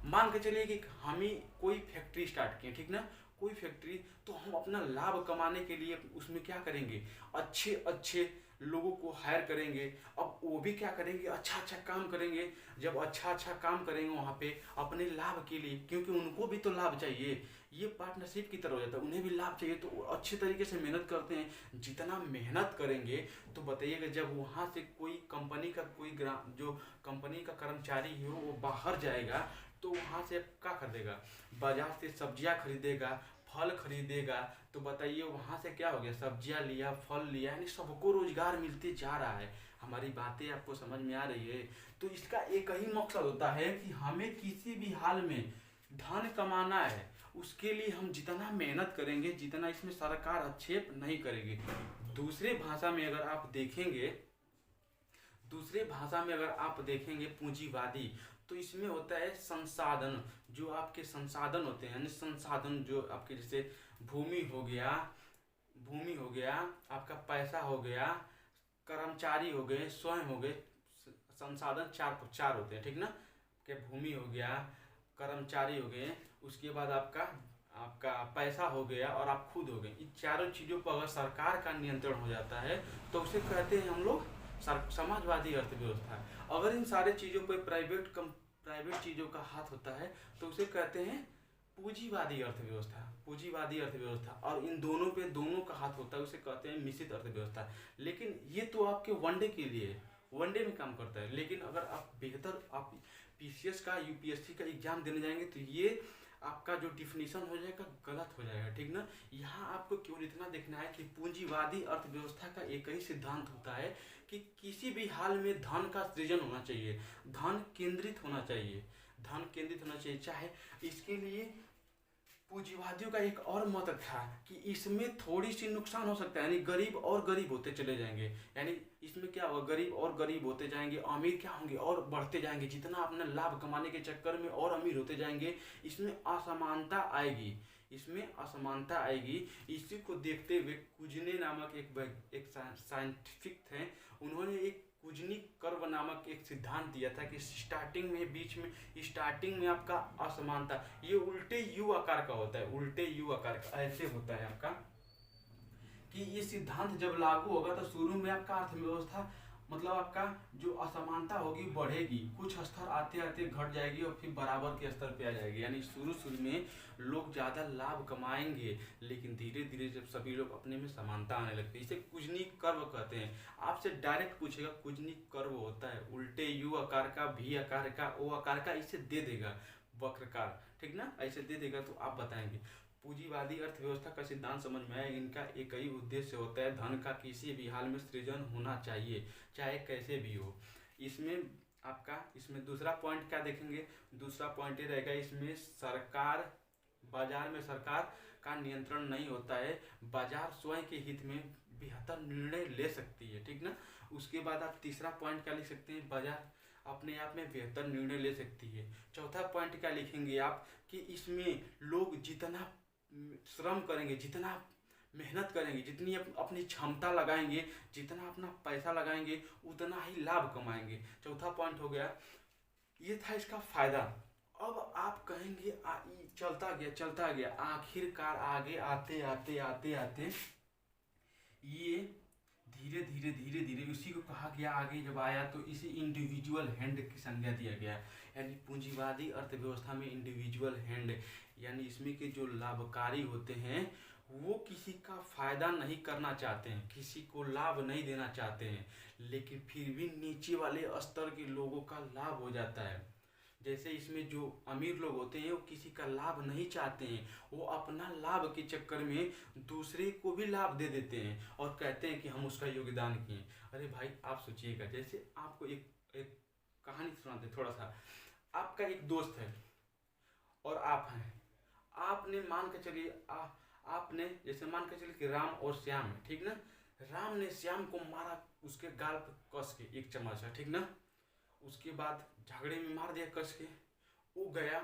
मान के चलिए कि हम ही कोई फैक्ट्री स्टार्ट किए, ठीक ना, कोई फैक्ट्री, तो हम अपना लाभ कमाने के लिए उसमें क्या करेंगे, अच्छे अच्छे लोगों को हायर करेंगे। अब वो भी क्या करेंगे, अच्छा अच्छा काम करेंगे। जब अच्छा अच्छा काम करेंगे वहाँ पे अपने लाभ के लिए, क्योंकि उनको भी तो लाभ चाहिए, ये पार्टनरशिप की तरह हो जाता है, उन्हें भी लाभ चाहिए, तो अच्छे तरीके से मेहनत करते हैं। जितना मेहनत करेंगे तो बताइएगा, जब वहाँ से कोई कंपनी का जो कंपनी का कर्मचारी है वो बाहर जाएगा तो वहाँ से क्या खरीदेगा, बाजार से सब्जियाँ खरीदेगा, फल खरीदेगा। तो बताइए वहाँ से क्या हो गया, सब्जियाँ लिया, फल लिया, यानी सबको रोजगार मिलते जा रहा है। हमारी बातें आपको समझ में आ रही है। तो इसका एक ही मकसद होता है कि हमें किसी भी हाल में धन कमाना है, उसके लिए हम जितना मेहनत करेंगे, जितना इसमें सरकार हस्तक्षेप नहीं करेगी। दूसरे भाषा में अगर आप देखेंगे पूंजीवादी, तो इसमें होता है संसाधन, जो आपके संसाधन होते हैं, यानी संसाधन जो आपके जैसे भूमि हो गया, आपका पैसा हो गया, कर्मचारी हो गए, स्वयं हो गए। संसाधन चार होते हैं, ठीक ना, कि भूमि हो गया, कर्मचारी हो गए, उसके बाद आपका पैसा हो गया और आप खुद हो गए। इन चारों चीज़ों पर अगर सरकार का नियंत्रण हो जाता है तो उसे कहते हैं हम लोग समाजवादी अर्थव्यवस्था। अगर इन सारे चीज़ों पर प्राइवेट चीज़ों का हाथ होता है तो उसे कहते हैं पूंजीवादी अर्थव्यवस्था। और इन दोनों का हाथ होता है उसे कहते हैं मिश्रित अर्थव्यवस्था। लेकिन ये तो आपके वनडे के लिए, वनडे में काम करता है। लेकिन अगर आप पीसीएस का, यूपीएससी का एग्जाम देने जाएंगे तो ये आपका जो डिफिनीशन हो जाएगा गलत हो जाएगा, ठीक ना। यहाँ आपको केवल इतना देखना है कि पूंजीवादी अर्थव्यवस्था का एक ही सिद्धांत होता है कि किसी भी हाल में धन का सृजन होना चाहिए, धन केंद्रित होना चाहिए। चाहे इसके लिए पूंजीवादियों का एक और मत था कि इसमें थोड़ी सी नुकसान हो सकता है, यानी गरीब और गरीब होते चले जाएंगे। यानी इसमें क्या होगा, गरीब और गरीब होते जाएंगे, अमीर क्या होंगे और बढ़ते जाएंगे। जितना अपना लाभ कमाने के चक्कर में और अमीर होते जाएंगे, इसमें असमानता आएगी। इसी को देखते हुए कुजने नामक एक साइंटिफिक थे, उन्होंने एक कुजनी कर्व नामक एक सिद्धांत दिया था कि स्टार्टिंग में आपका असमानता ये उल्टे यू आकार का होता है, ऐसे होता है आपका, कि ये सिद्धांत जब लागू होगा तो शुरू में आपका अर्थव्यवस्था मतलब आपका जो असमानता होगी बढ़ेगी, कुछ स्तर आते आते घट जाएगी और फिर बराबर के स्तर पे आ जाएगी। यानी शुरू शुरू में लोग ज़्यादा लाभ कमाएंगे, लेकिन धीरे धीरे जब सभी लोग अपने में समानता आने लगती है, इसे कुजनी कर्व कहते हैं। आपसे डायरेक्ट पूछेगा कुजनी कर्व होता है, उल्टे यू आकार का, भी आकार का, ओ आकार का, इसे दे देगा वक्रकार, ठीक ना, ऐसे दे देगा तो आप बताएंगे। पूंजीवादी अर्थव्यवस्था का सिद्धांत समझ में आया। इनका एक ही उद्देश्य होता है, धन का किसी भी हाल में सृजन होना चाहिए, चाहे कैसे भी हो। इसमें आपका इसमें दूसरा पॉइंट क्या देखेंगे, दूसरा पॉइंट ये रहेगा, इसमें सरकार, बाजार में सरकार का नियंत्रण नहीं होता है, बाजार स्वयं के हित में बेहतर निर्णय ले सकती है, ठीक ना। उसके बाद आप तीसरा पॉइंट क्या लिख सकते हैं, बाजार अपने आप में बेहतर निर्णय ले सकती है। चौथा पॉइंट क्या लिखेंगे आप, कि इसमें लोग जितना श्रम करेंगे, जितना मेहनत करेंगे, जितनी अपनी क्षमता लगाएंगे, जितना अपना पैसा लगाएंगे, उतना ही लाभ कमाएंगे। चौथा पॉइंट हो गया, ये था इसका फायदा। अब आप कहेंगे चलता गया, आखिरकार आगे आते आते आते आते ये धीरे धीरे धीरे धीरे उसी को कहा गया, आगे जब आया तो इसे इंडिविजुअल हैंड की संज्ञा दिया गया। यानी पूंजीवादी अर्थव्यवस्था में इंडिविजुअल हैंड, यानी इसमें के जो लाभकारी होते हैं वो किसी का फायदा नहीं करना चाहते हैं, किसी को लाभ नहीं देना चाहते हैं, लेकिन फिर भी नीचे वाले स्तर के लोगों का लाभ हो जाता है। जैसे इसमें जो अमीर लोग होते हैं वो किसी का लाभ नहीं चाहते हैं, वो अपना लाभ के चक्कर में दूसरे को भी लाभ दे देते हैं और कहते हैं कि हम उसका योगदान किए। अरे भाई आप सोचिएगा, जैसे आपको एक कहानी सुनाते थोड़ा सा। आपका एक दोस्त है और आप हैं, आपने मान के चलिए आपने जैसे मान के चलिए कि राम और श्याम है, ठीक ना। राम ने श्याम को मारा उसके गाल पर कस के एक चमाचा, ठीक ना। उसके बाद झगड़े में मार दिया कस के, वो गया,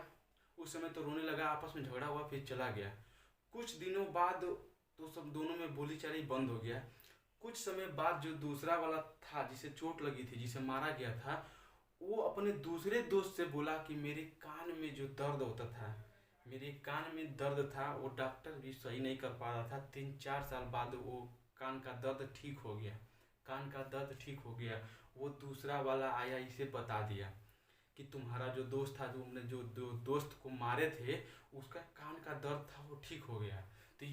उस समय तो रोने लगा, आपस में झगड़ा हुआ, फिर चला गया। कुछ दिनों बाद तो सब दोनों में बोलीचाली बंद हो गया। कुछ समय बाद जो दूसरा वाला था जिसे चोट लगी थी, जिसे मारा गया था, वो अपने दूसरे दोस्त से बोला कि मेरे कान में जो दर्द होता था, मेरे कान में दर्द था, वो डॉक्टर भी सही नहीं कर पा रहा था, 3-4 साल बाद वो कान का दर्द ठीक हो गया, कान का दर्द ठीक हो गया। वो दूसरा वाला आया, इसे बता दिया कि तुम्हारा जो दोस्त था, तुमने जो दोस्त को मारे थे, उसका कान का दर्द था वो ठीक हो गया। तो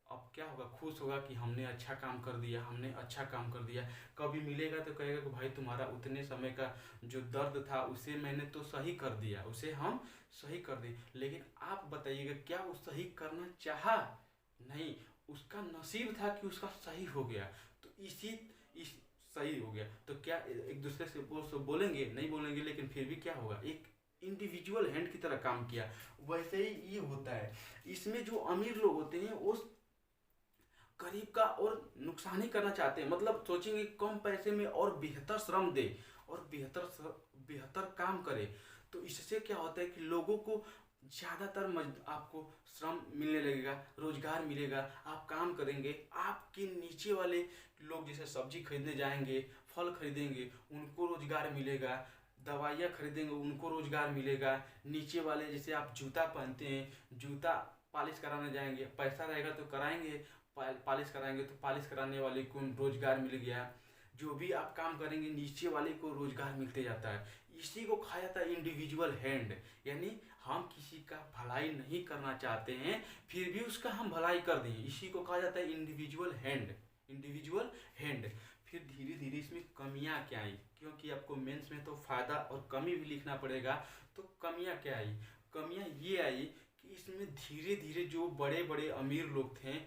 अब क्या होगा, खुश होगा कि हमने अच्छा काम कर दिया, हमने अच्छा काम कर दिया। कभी मिलेगा तो कहेगा कि भाई तुम्हारा उतने समय का जो दर्द था उसे मैंने तो सही कर दिया, उसे हम सही कर दिए। लेकिन आप बताइएगा, क्या वो सही करना चाहा? नहीं, उसका नसीब था कि उसका सही हो गया। तो इस सही हो गया तो क्या एक दूसरे से बोलेंगे? नहीं बोलेंगे, लेकिन फिर भी क्या होगा, एक इंडिविजुअल हैंड की तरह काम किया। वैसे ही ये होता है, इसमें जो अमीर लोग होते हैं वो गरीब का और नुकसान ही करना चाहते हैं, मतलब सोचेंगे कम पैसे में और बेहतर श्रम दे और बेहतर काम करे। तो इससे क्या होता है कि लोगों को ज़्यादातर आपको श्रम मिलने लगेगा, रोजगार मिलेगा, आप काम करेंगे, आपके नीचे वाले लोग जैसे सब्जी खरीदने जाएंगे, फल खरीदेंगे, उनको रोजगार मिलेगा, दवाइयाँ खरीदेंगे, उनको रोजगार मिलेगा। नीचे वाले जैसे आप जूता पहनते हैं, जूता पॉलिश कराने जाएंगे, पैसा रहेगा तो कराएंगे, पॉलिश कराएंगे तो पॉलिश कराने वाले को रोजगार मिल गया। जो भी आप काम करेंगे नीचे वाले को रोजगार मिलते जाता है। इसी को कहा जाता है इंडिविजुअल हैंड, यानी हम किसी का भलाई नहीं करना चाहते हैं फिर भी उसका हम भलाई कर दें, इसी को कहा जाता है इंडिविजुअल हैंड, इंडिविजुअल हैंड। फिर धीरे धीरे इसमें कमियां क्या आई, क्योंकि आपको मेंस में तो फायदा और कमी भी लिखना पड़ेगा। तो कमियां क्या आई, कमियां ये आई कि इसमें धीरे धीरे जो बड़े बड़े अमीर लोग थे,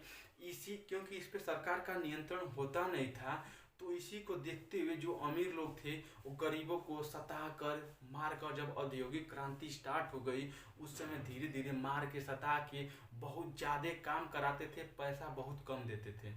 क्योंकि इस पर सरकार का नियंत्रण होता नहीं था, तो इसी को देखते हुए जो अमीर लोग थे वो गरीबों को सता कर मार कर, जब औद्योगिक क्रांति स्टार्ट हो गई उस समय धीरे धीरे मार के सता के बहुत ज़्यादा काम कराते थे, पैसा बहुत कम देते थे।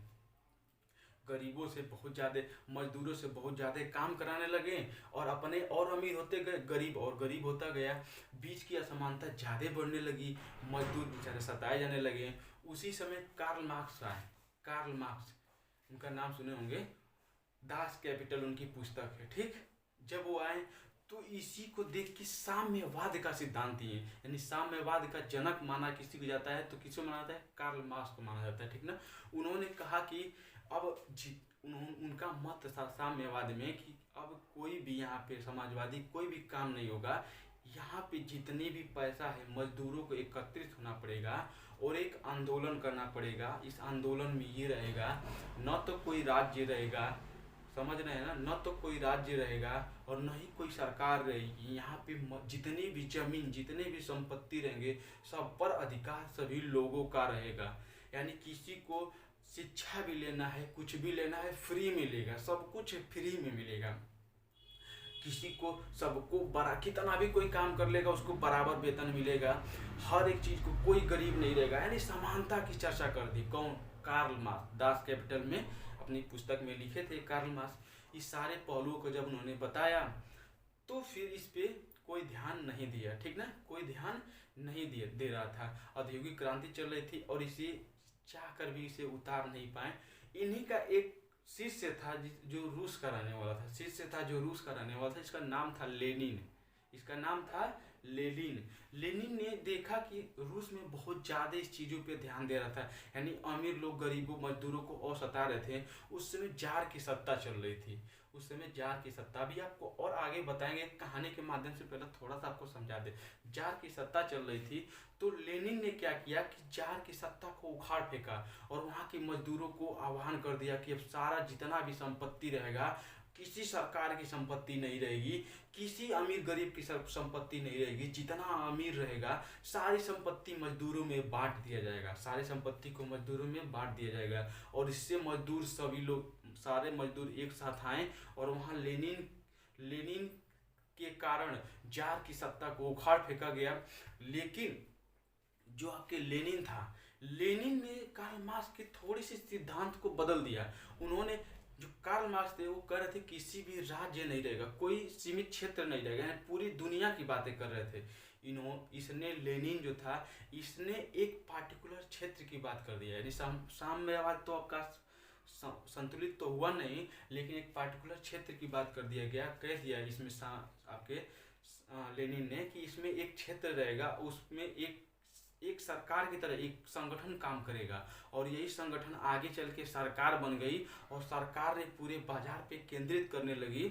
गरीबों से बहुत ज़्यादा, मजदूरों से बहुत ज़्यादा काम कराने लगे और अपने और अमीर होते गए, गरीब और गरीब होता गया। बीच की असमानता ज़्यादा बढ़ने लगी, मजदूर बेचारे सताए जाने लगे। उसी समय कार्ल मार्क्स आए, कार्ल मार्क्स, उनका नाम सुने होंगे, दास कैपिटल उनकी पुस्तक है, ठीक। जब वो आए तो इसी को देख के साम्यवाद का सिद्धांत दिए, यानी साम्यवाद का जनक माना किसी को जाता है तो किसको माना जाता है, कार्ल मार्क्स को माना जाता है, ठीक ना। उन्होंने कहा कि अब उनका मत था साम्यवाद में कि अब कोई भी यहाँ पे समाजवादी कोई भी काम नहीं होगा, यहाँ पे जितने भी पैसा है मजदूरों को एकत्रित होना पड़ेगा और एक आंदोलन करना पड़ेगा। इस आंदोलन में ये रहेगा, न तो कोई राज्य रहेगा, समझ रहे हैं ना, न तो कोई राज्य रहेगा और न ही कोई सरकार रहेगी। यहाँ पे जितनी भी जमीन, जितने भी संपत्ति रहेंगे, सब पर अधिकार सभी लोगों का रहेगा। यानी किसी को शिक्षा भी लेना है, कुछ भी लेना है, फ्री मिलेगा, सब कुछ फ्री में मिलेगा। किसी को, सबको बड़ा, कितना भी कोई काम कर लेगा उसको बराबर वेतन मिलेगा, हर एक चीज को, कोई गरीब नहीं रहेगा। यानी समानता की चर्चा कर दी। कौन? कार्ल मार्क्स, दास कैपिटल में अपनी पुस्तक में लिखे थे कार्ल मार्क्स। इस सारे पहलुओं को जब उन्होंने बताया तो फिर इस पे कोई ध्यान नहीं दिया, ठीक ना, कोई ध्यान नहीं दे रहा था। औद्योगिक क्रांति चल रही थी और इसे चाह कर भी इसे उतार नहीं पाए। इन्हीं का एक शिष्य था जो रूस का रहने वाला था, इसका नाम था लेनिन। इसका नाम था लेनिन। लेनिन ने देखा कि रूस में बहुत ज़्यादा इस चीज़ों पे ध्यान दे रहा था, यानी अमीर लोग गरीबों मजदूरों को और सता रहे थे। उस समय जार की सत्ता चल रही थी, उस समय जार की सत्ता, भी आपको और आगे बताएंगे कहानी के माध्यम से, पहले थोड़ा सा आपको समझा दे। जार की सत्ता चल रही थी तो लेनिन ने क्या किया कि जार की सत्ता को उखाड़ फेंका और वहाँ के मजदूरों को आह्वान कर दिया कि अब सारा जितना भी संपत्ति रहेगा, किसी सरकार की संपत्ति नहीं रहेगी, किसी अमीर गरीब की संपत्ति नहीं रहेगी, जितना अमीर रहेगा सारी संपत्ति मजदूरों में बांट दिया जाएगा, सारी संपत्ति को मजदूरों में बांट दिया जाएगा। और इससे मजदूर, सभी लोग, सारे मजदूर एक साथ आए और वहाँ लेनिन के कारण जार की सत्ता को उखाड़ फेंका गया। लेकिन जो आपके लेनिन था, लेनिन ने कार्ल मार्क्स के थोड़ी सी सिद्धांत को बदल दिया। उन्होंने, जो कार्ल मार्क्स थे वो कह रहे थे किसी भी राज्य नहीं रहेगा, कोई सीमित क्षेत्र नहीं रहेगा, यानी पूरी दुनिया की बातें कर रहे थे। इसने, लेनिन जो था, इसने एक पार्टिकुलर क्षेत्र की बात कर दिया। यानी साम्यवाद तो आपका संतुलित तो हुआ नहीं, लेकिन एक पार्टिकुलर क्षेत्र की बात कर दिया गया, कह दिया इसमें आपके लेनिन ने कि इसमें एक क्षेत्र रहेगा, उसमें एक सरकार की तरह एक संगठन काम करेगा और यही संगठन आगे चल के सरकार बन गई और सरकार ने पूरे बाजार पे केंद्रित करने लगी।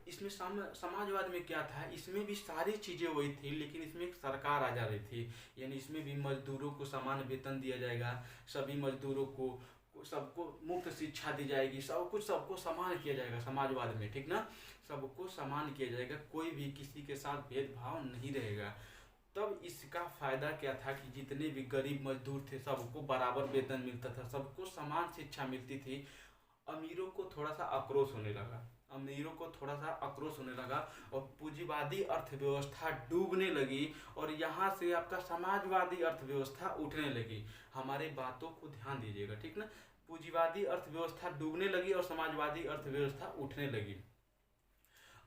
इसमें समाजवाद में क्या था, इसमें भी सारी चीज़ें वही थी, लेकिन इसमें एक सरकार आ जा रही थी। यानी इसमें भी मजदूरों को समान वेतन दिया जाएगा, सभी मजदूरों को, सबको मुफ्त शिक्षा दी जाएगी, सबको समान किया जाएगा समाजवाद में, ठीक ना, सबको समान किया जाएगा, कोई भी किसी के साथ भेदभाव नहीं रहेगा। तब इसका फायदा क्या था कि जितने भी गरीब मजदूर थे सबको बराबर वेतन मिलता था, सबको समान शिक्षा मिलती थी। अमीरों को थोड़ा सा आक्रोश होने लगा और पूंजीवादी अर्थव्यवस्था डूबने लगी और यहाँ से आपका समाजवादी अर्थव्यवस्था उठने लगी। हमारे बातों को ध्यान दीजिएगा, ठीक ना, पूंजीवादी अर्थव्यवस्था डूबने लगी और समाजवादी अर्थव्यवस्था उठने लगी।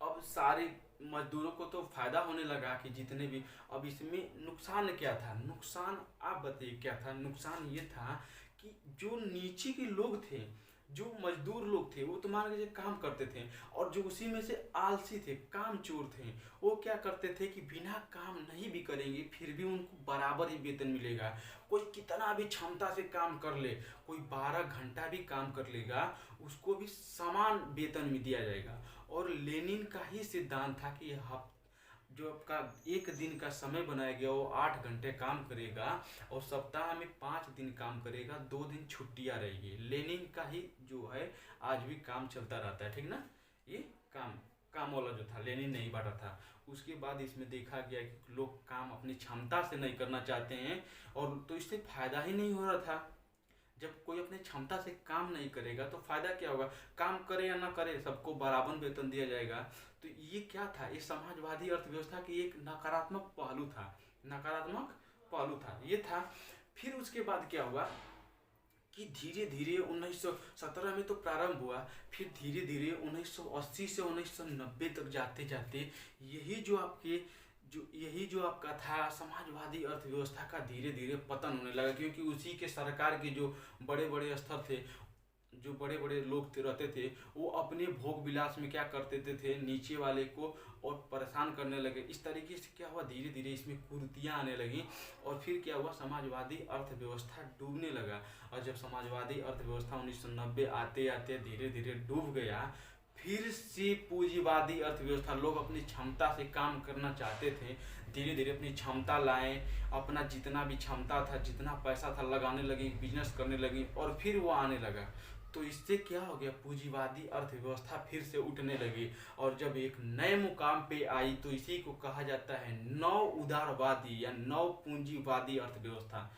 अब सारे मजदूरों को तो फायदा होने लगा कि जितने भी, अब इसमें नुकसान क्या था, नुकसान आप बताइए क्या था। नुकसान ये था कि जो नीचे के लोग थे, जो मजदूर लोग थे, वो तो मान लीजिए काम करते थे और जो उसी में से आलसी थे, कामचोर थे, वो क्या करते थे कि बिना काम नहीं भी करेंगे फिर भी उनको बराबर ही वेतन मिलेगा। कोई कितना भी क्षमता से काम कर ले, कोई 12 घंटा भी काम कर लेगा, उसको भी समान वेतन में दिया जाएगा। और लेनिन का ही सिद्धांत था कि जो आपका एक दिन का समय बनाया गया वो 8 घंटे काम करेगा और सप्ताह में 5 दिन काम करेगा, 2 दिन छुट्टियां रहेगी। लेनिन का ही जो है आज भी काम चलता रहता है, ठीक ना, ये काम वाला जो था लेनिन नहीं बांटा था। उसके बाद इसमें देखा गया कि लोग काम अपनी क्षमता से नहीं करना चाहते हैं और तो इससे फायदा ही नहीं हो रहा था। जब कोई अपने क्षमता से काम नहीं करेगा तो फायदा क्या होगा, काम करे या ना करे सबको बराबर वेतन दिया जाएगा। तो ये क्या था, ये समाजवादी अर्थव्यवस्था की एक नकारात्मक पहलू था, ये था। फिर उसके बाद क्या हुआ कि धीरे धीरे 1917 में तो प्रारंभ हुआ, फिर धीरे धीरे 1980 से 1990 तक जाते जाते यही जो आपका था समाजवादी अर्थव्यवस्था का धीरे धीरे पतन होने लगा, क्योंकि उसी के सरकार के जो बड़े बड़े स्तर थे जो बड़े बड़े लोग रहते थे वो अपने भोग विलास में क्या करते थे, नीचे वाले को और परेशान करने लगे। इस तरीके से क्या हुआ, धीरे धीरे इसमें कुरीतियाँ आने लगी और फिर क्या हुआ, समाजवादी अर्थव्यवस्था डूबने लगा। और जब समाजवादी अर्थव्यवस्था 1990 आते आते धीरे धीरे डूब गया, फिर से पूंजीवादी अर्थव्यवस्था, लोग अपनी क्षमता से काम करना चाहते थे, धीरे धीरे अपनी क्षमता लाएं, अपना जितना भी क्षमता था, जितना पैसा था लगाने लगे, बिजनेस करने लगी और फिर वो आने लगा। तो इससे क्या हो गया, पूंजीवादी अर्थव्यवस्था फिर से उठने लगी और जब एक नए मुकाम पे आई तो इसी को कहा जाता है नव उदारवादी या नव पूंजीवादी अर्थव्यवस्था।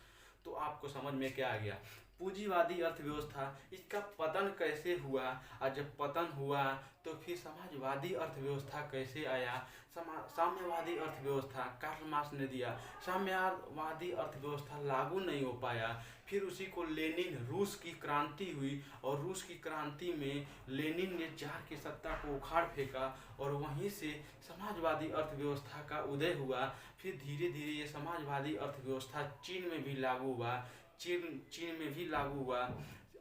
तो आपको समझ में क्या आ गया, पूंजीवादी अर्थव्यवस्था, इसका पतन कैसे हुआ और जब पतन हुआ तो फिर समाजवादी अर्थव्यवस्था कैसे आया, साम्यवादी अर्थव्यवस्था कार्ल मार्क्स ने दिया, साम्यवादी अर्थव्यवस्था लागू नहीं हो पाया, फिर उसी को लेनिन, रूस की क्रांति हुई और रूस की क्रांति में लेनिन ने जार की सत्ता को उखाड़ फेंका और वहीं से समाजवादी अर्थव्यवस्था का उदय हुआ। फिर धीरे धीरे ये समाजवादी अर्थव्यवस्था चीन में भी लागू हुआ, चीन में भी लागू हुआ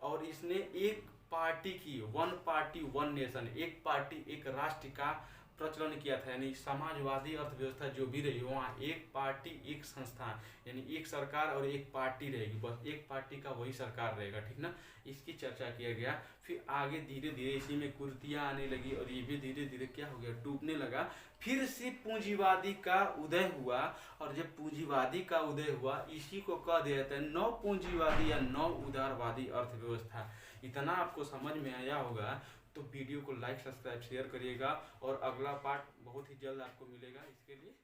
और इसने एक पार्टी की, वन पार्टी वन नेशन, एक पार्टी एक राष्ट्र का प्रचलन किया था। यानी समाजवादी अर्थव्यवस्था जो भी रही वहाँ एक पार्टी एक संस्थान, यानी एक सरकार और एक पार्टी रहेगी, बस एक पार्टी का वही सरकार रहेगा, ठीक ना। इसकी चर्चा किया गया। फिर आगे धीरे धीरे इसी में कुरीतियाँ आने लगी और ये भी धीरे धीरे क्या हो गया, डूबने लगा। फिर से पूंजीवादी का उदय हुआ और जब पूंजीवादी का उदय हुआ इसी को कह दिया जाता है नव पूंजीवादी या नव उदारवादी अर्थव्यवस्था। इतना आपको समझ में आया होगा तो वीडियो को लाइक सब्सक्राइब शेयर करिएगा और अगला पार्ट बहुत ही जल्द आपको मिलेगा। इसके लिए